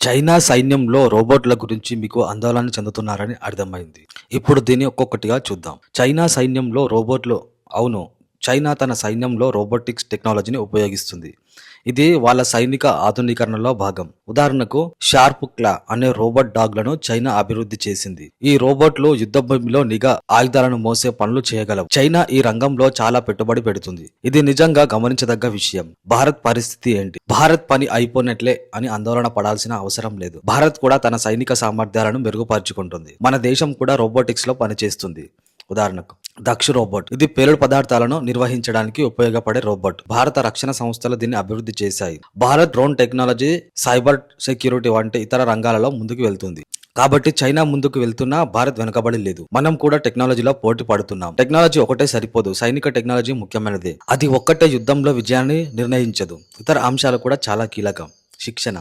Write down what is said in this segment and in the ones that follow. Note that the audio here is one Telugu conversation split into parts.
చైనా సైన్యంలో రోబోట్ల గురించి మీకు ఆందోళన చెందుతున్నారని అర్థమైంది. ఇప్పుడు దీన్ని ఒక్కొక్కటిగా చూద్దాం. చైనా సైన్యంలో రోబోట్లు అవును. చైనా తన సైన్యంలో రోబోటిక్స్ టెక్నాలజీని ఉపయోగిస్తుంది. ఇది వాళ్ళ సైనిక ఆధునీకరణలో భాగం. ఉదాహరణకు షార్ప్ క్లా అనే రోబోట్ డాగ్లను చైనా అభివృద్ధి చేసింది. ఈ రోబోట్లు యుద్ధ భూమిలో నిఘా ఆయుధాలను మోసే పనులు చేయగలవు. చైనా ఈ రంగంలో చాలా పెట్టుబడి పెడుతుంది. ఇది నిజంగా గమనించదగ్గ విషయం. భారత్ పరిస్థితి ఏంటి? భారత్ పని అయిపోయినట్లే అని ఆందోళన పడాల్సిన అవసరం లేదు. భారత్ కూడా తన సైనిక సామర్థ్యాలను మెరుగుపరుచుకుంటుంది. మన దేశం కూడా రోబోటిక్స్ లో పనిచేస్తుంది. ఉదాహరణకు దక్ష రోబోట్, ఇది పేలుడు పదార్థాలను నిర్వహించడానికి ఉపయోగపడే రోబోట్. భారత రక్షణ సంస్థలు దీన్ని అభివృద్ధి చేశాయి. Bharat drone technology, cyber security వంటి ఇతర రంగాలలో ముందుకు వెళ్తుంది. కాబట్టి చైనా ముందుకు వెళ్తున్నా భారత్ వెనుకబడి లేదు. మనం కూడా టెక్నాలజీలో పోటీ పడుతున్నాం. టెక్నాలజీ ఒకటే సరిపోదు. సైనిక టెక్నాలజీ ముఖ్యమైనదే. అది ఒక్కటే యుద్ధంలో విజయాన్ని నిర్ణయించదు. ఇతర అంశాలు కూడా చాలా కీలకం. శిక్షణ,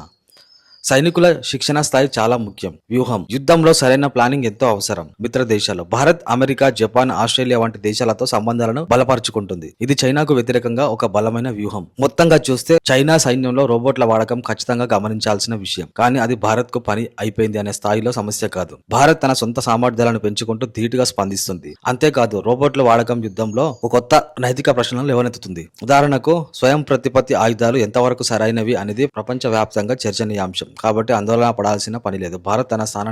సైనికుల శిక్షణ స్థాయి చాలా ముఖ్యం. వ్యూహం, యుద్ధంలో సరైన ప్లానింగ్ ఎంతో అవసరం. మిత్ర దేశాలు, భారత్, అమెరికా, జపాన్, ఆస్ట్రేలియా వంటి దేశాలతో సంబంధాలను బలపరుచుకుంటుంది. ఇది చైనాకు వ్యతిరేకంగా ఒక బలమైన వ్యూహం. మొత్తంగా చూస్తే చైనా సైన్యంలో రోబోట్ల వాడకం ఖచ్చితంగా గమనించాల్సిన విషయం. కానీ అది భారత్ కు పని అయిపోయింది అనే స్థాయిలో సమస్య కాదు. భారత్ తన సొంత సామర్థ్యాలను పెంచుకుంటూ ధీటుగా స్పందిస్తుంది. అంతేకాదు రోబోట్ల వాడకం యుద్ధంలో ఒక కొత్త నైతిక ప్రశ్నలను లేవనెత్తుతుంది. ఉదాహరణకు స్వయం ప్రతిపత్తి ఆయుధాలు ఎంతవరకు సరైనవి అనేది ప్రపంచ వ్యాప్తంగా చర్చనీయాంశం. కాబట్టి ఆందోళన పడాల్సిన పని లేదు. భారత్ తన స్థానాన్ని